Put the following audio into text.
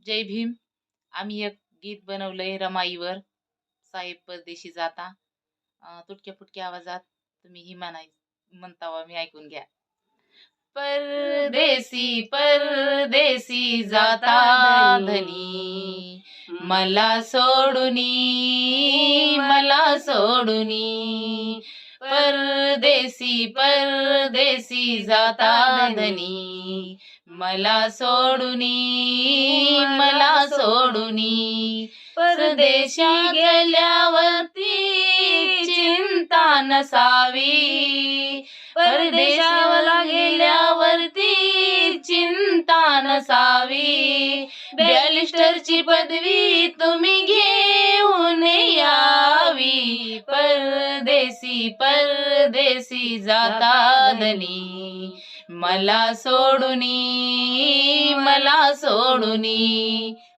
जय भीम. आम्ही एक गीत बनवलंय रमाईवर. साहेब परदेशी जाता. तुटक्या फुटक्या आवाजात तुम्हीही म्हणतावा मी ऐकून घ्या. परदेशी परदेशी जाता धनी, मला सोडुनी परदेशी परदेशी जाता धनी, मला सोडुनी परदेशी गेल्यावरती चिंता नसावी, परदेशाला गेल्यावरती चिंता नसावी. बॅरिस्टरची पदवी तुम्ही घेऊन यावी, परदेशी परदेशी जाता धनी, मला सोडुनी